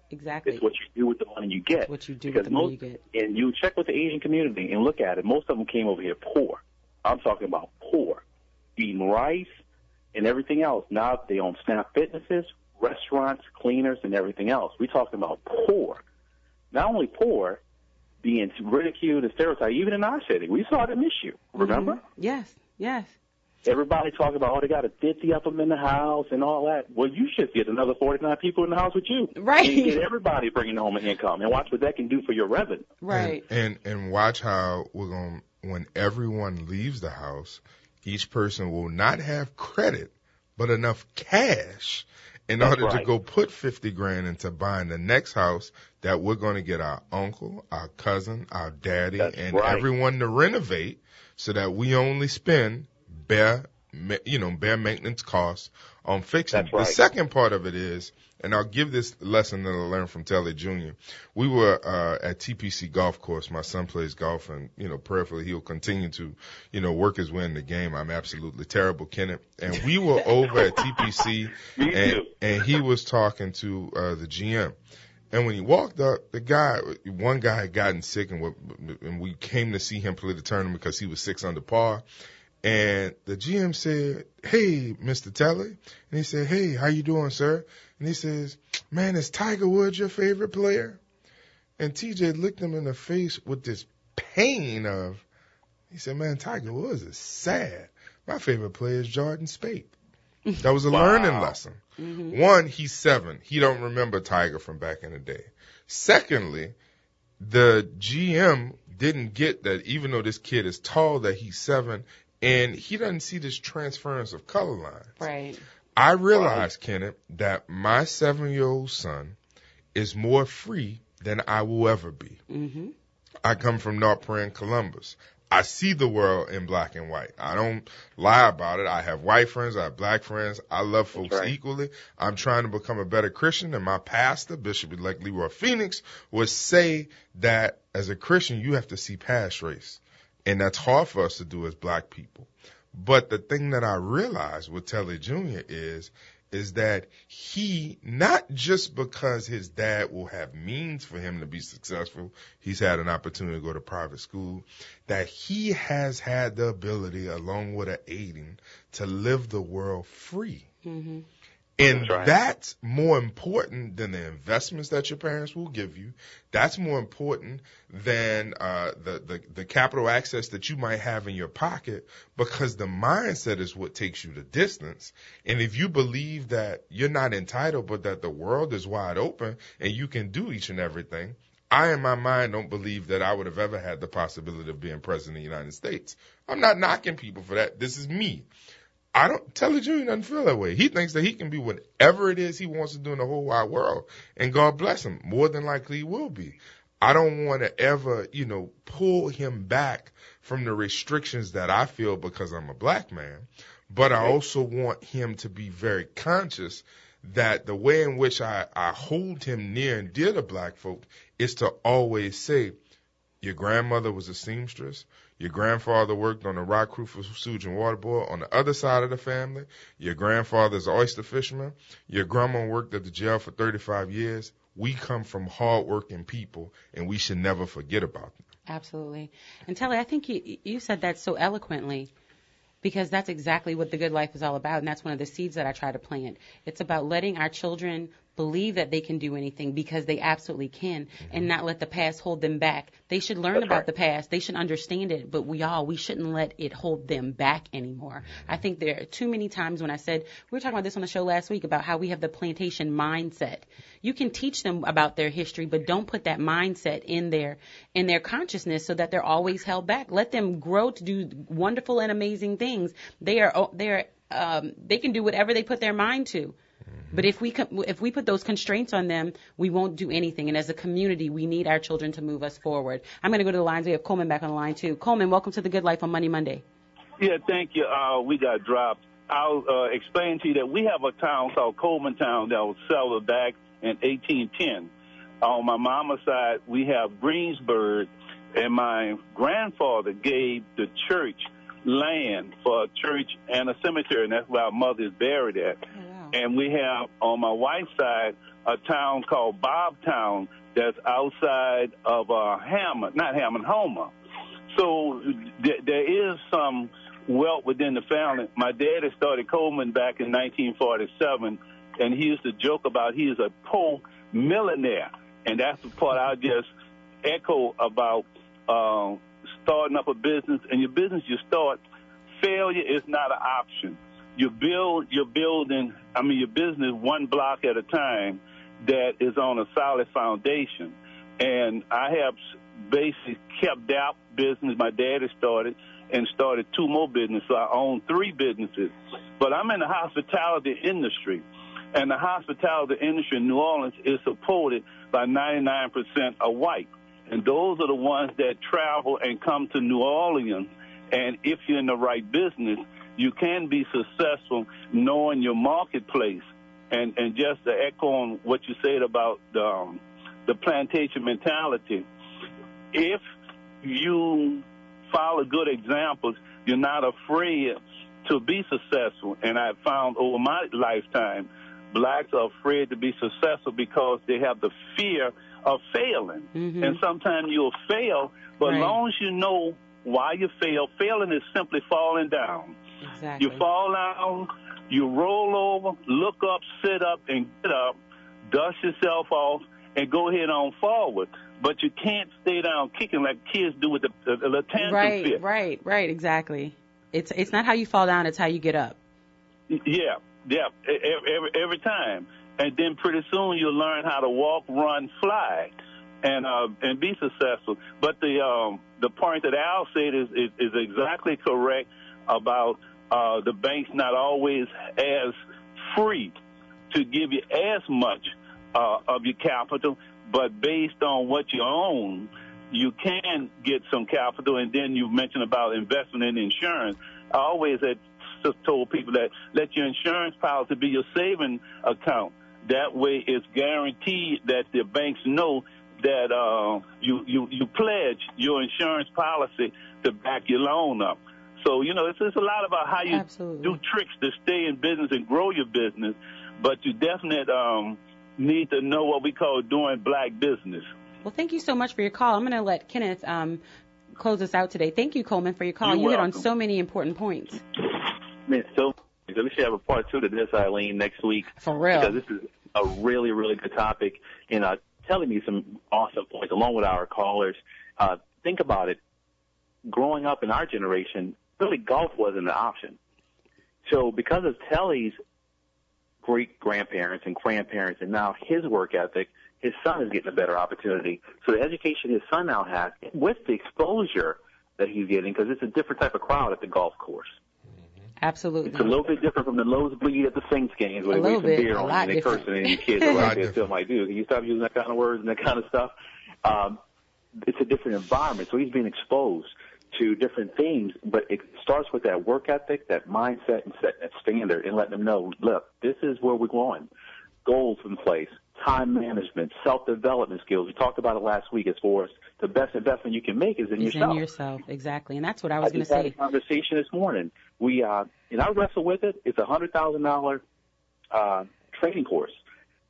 It's what you do with the money you get. What you do with the money you get. And you check with the Asian community and look at it. Most of them came over here poor. I'm talking about poor, eating rice and everything else. Now they own Snap Fitnesses, restaurants, cleaners, and everything else. We're talking about poor. Not only poor, being ridiculed and stereotyped, even in our city. We saw it in issue, remember? Mm-hmm. Yes. Everybody talking about, oh, they got 50 of them in the house and all that. Well, you should get another 49 people in the house with you. Right. And get everybody bringing home an income and watch what that can do for your revenue. Right. And watch how we're going to, when everyone leaves the house, each person will not have credit, but enough cash in order to go put 50 grand into buying the next house that we're going to get our uncle, our cousin, our daddy, everyone to renovate so that we only spend bare maintenance costs on fixing. The second part of it is, and I'll give this lesson that I learned from Telly Jr. We were at TPC Golf Course. My son plays golf, and prayerfully he'll continue to work his way in the game. I'm absolutely terrible, Kenneth. And we were over at TPC, and he was talking to the GM. And when he walked up, one guy had gotten sick, and we came to see him play the tournament because he was 6 under par. And the GM said, "Hey, Mr. Telly." And he said, "Hey, how you doing, sir?" And he says, "Man, is Tiger Woods your favorite player?" And TJ looked him in the face with this pain he said, "Man, Tiger Woods is sad. My favorite player is Jordan Spieth." That was a learning lesson. Mm-hmm. One, he's 7. He don't remember Tiger from back in the day. Secondly, the GM didn't get that even though this kid is tall, that he's 7, and he doesn't see this transference of color lines. Right. I realized, Kenneth, that my 7-year-old son is more free than I will ever be. Mm-hmm. I come from North Prairie, Columbus. I see the world in black and white. I don't lie about it. I have white friends. I have black friends. I love folks equally. I'm trying to become a better Christian, and my pastor, Bishop-elect Leroy Phoenix, would say that as a Christian, you have to see past race. And that's hard for us to do as black people. But the thing that I realized with Telly Jr. is that he, not just because his dad will have means for him to be successful, he's had an opportunity to go to private school, that he has had the ability, along with an aiding, to live the world free. Mm-hmm. And that's more important than the investments that your parents will give you. That's more important than the capital access that you might have in your pocket, because the mindset is what takes you the distance. And if you believe that you're not entitled, but that the world is wide open and you can do each and everything, I, in my mind, don't believe that I would have ever had the possibility of being president of the United States. I'm not knocking people for that. This is me. Telly Jr. doesn't feel that way. He thinks that he can be whatever it is he wants to do in the whole wide world, and God bless him. More than likely he will be. I don't want to ever, pull him back from the restrictions that I feel because I'm a black man, but I also want him to be very conscious that the way in which I hold him near and dear to black folk is to always say, your grandmother was a seamstress. Your grandfather worked on the rock crew for Sewage and Water Board. On the other side of the family, your grandfather's an oyster fisherman. Your grandma worked at the jail for 35 years. We come from hardworking people, and we should never forget about them. Absolutely. And Telly, I think you said that so eloquently. Because that's exactly what the good life is all about, and that's one of the seeds that I try to plant. It's about letting our children believe that they can do anything because they absolutely can, and not let the past hold them back. They should learn about the past. They should understand it, but we shouldn't let it hold them back anymore. I think there are too many times when I said, we were talking about this on the show last week about how we have the plantation mindset. You can teach them about their history, but don't put that mindset in their consciousness so that they're always held back. Let them grow to do wonderful and amazing things. They can do whatever they put their mind to. But if we put those constraints on them, we won't do anything. And as a community, we need our children to move us forward. I'm going to go to the lines. We have Coleman back on the line, too. Coleman, welcome to The Good Life on Money Monday. Yeah, thank you. We got dropped. I'll explain to you that we have a town called Coleman Town that was settled back in 1810. On my mama's side, we have Greensburg, and my grandfather gave the church land for a church and a cemetery, and that's where our mother is buried at. Oh, wow. And we have, on my wife's side, a town called Bobtown that's outside of Homer. So there is some wealth within the family. My daddy started Coleman back in 1947, and he used to joke about he is a poor millionaire. And that's the part I'll just echo about starting up a business. And your business you start, failure is not an option. Your business one block at a time that is on a solid foundation. And I have basically kept that business my daddy started and started 2 more businesses. So I own 3 businesses. But I'm in the hospitality industry. And the hospitality industry in New Orleans is supported by 99% of white. And those are the ones that travel and come to New Orleans. And if you're in the right business, you can be successful knowing your marketplace. And just to echo on what you said about the plantation mentality, if you follow good examples, you're not afraid to be successful. And I've found over my lifetime, blacks are afraid to be successful because they have the fear of failing. Mm-hmm. And sometimes you'll fail, but as long as you know why you fail, failing is simply falling down. Exactly. You fall down, you roll over, look up, sit up, and get up, dust yourself off, and go ahead on forward. But you can't stay down kicking like kids do with the tantrum fit. Right, exactly. It's not how you fall down, it's how you get up. Yeah, every time. And then pretty soon you'll learn how to walk, run, fly, and be successful. But the point that Al said is exactly correct about the banks not always as free to give you as much of your capital, but based on what you own, you can get some capital. And then you mentioned about investment in insurance. I always had just told people that let your insurance policy be your saving account. That way it's guaranteed that the banks know that you pledge your insurance policy to back your loan up. So, it's a lot about how you do tricks to stay in business and grow your business, but you definitely need to know what we call doing black business. Well, thank you so much for your call. I'm going to let Kenneth close us out today. Thank you, Coleman, for your call. You hit on so many important points. So we should have a part 2 to this, Eileen, next week. For real. Because this is a really, really good topic. And telling me some awesome points along with our callers. Think about it. Growing up in our generation, really golf wasn't an option. So because of Telly's great-grandparents and grandparents and now his work ethic, his son is getting a better opportunity. So the education his son now has, with the exposure that he's getting, because it's a different type of crowd at the golf course. Absolutely. It's a little bit different from the nosebleed at the Saints games where they waste some beer on you and they cursing and your kids are right there still might do. Can you stop using that kind of words and that kind of stuff? It's a different environment, so he's being exposed to different things, but it starts with that work ethic, that mindset, and setting that standard and letting them know, look, this is where we're going. Goals in place, time management, self-development skills. We talked about it last week as far as the best investment you can make is in yourself. In yourself, exactly. And that's what I was going to say. I just had a conversation this morning. And I wrestle with it. It's a $100,000 training course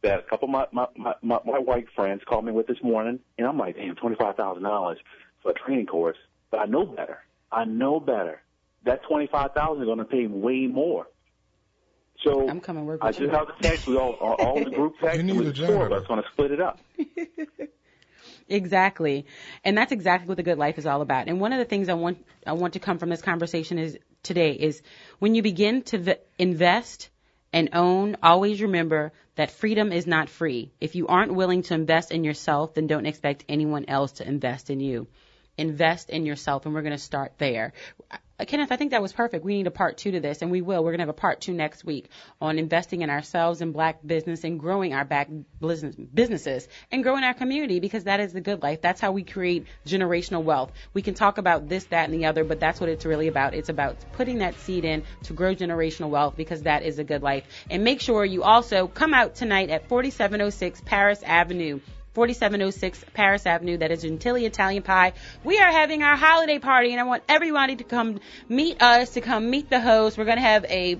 that a couple of my white friends called me with this morning. And I'm like, damn, $25,000 for a training course. But I know better. that $25,000 is going to pay way more. So I'm coming work I with just you. have the text. We all the group text. You need a Four of janitor. us going to split it up. Exactly. And that's exactly what the good life is all about. And one of the things I want to come from this conversation today is when you begin to invest and own, always remember that freedom is not free. If you aren't willing to invest in yourself, then don't expect anyone else to invest in you. Invest in yourself, and we're going to start there. Kenneth, I think that was perfect. We need a part 2 to this, and we will. We're going to have a part 2 next week on investing in ourselves and black business and growing our black businesses and growing our community, because that is the good life. That's how we create generational wealth. We can talk about this, that, and the other, but that's what it's really about. It's about putting that seed in to grow generational wealth, because that is a good life. And make sure you also come out tonight at 4706 Paris Avenue. 4706 Paris Avenue. That is Gentilly Italian Pie. We are having our holiday party, and I want everybody to come meet us, to come meet the host. We're going to have a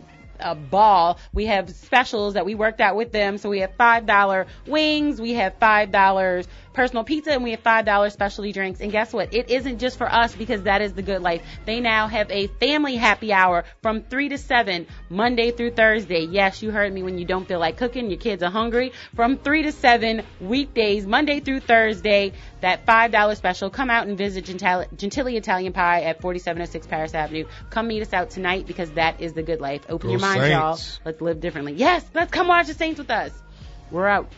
ball. We have specials that we worked out with them. So we have $5 wings, we have $5 personal pizza, and we have $5 specialty drinks. And guess what? It isn't just for us, because that is the good life. They now have a family happy hour from 3 to 7, Monday through Thursday. Yes, you heard me. When you don't feel like cooking, your kids are hungry. From 3 to 7 weekdays, Monday through Thursday, that $5 special. Come out and visit Gentilly Italian Pie at 4706 Paris Avenue. Come meet us out tonight, because that is the good life. Open Go your mind, Saints. y'all. Let's live differently. Yes, let's come watch the Saints with us. We're out.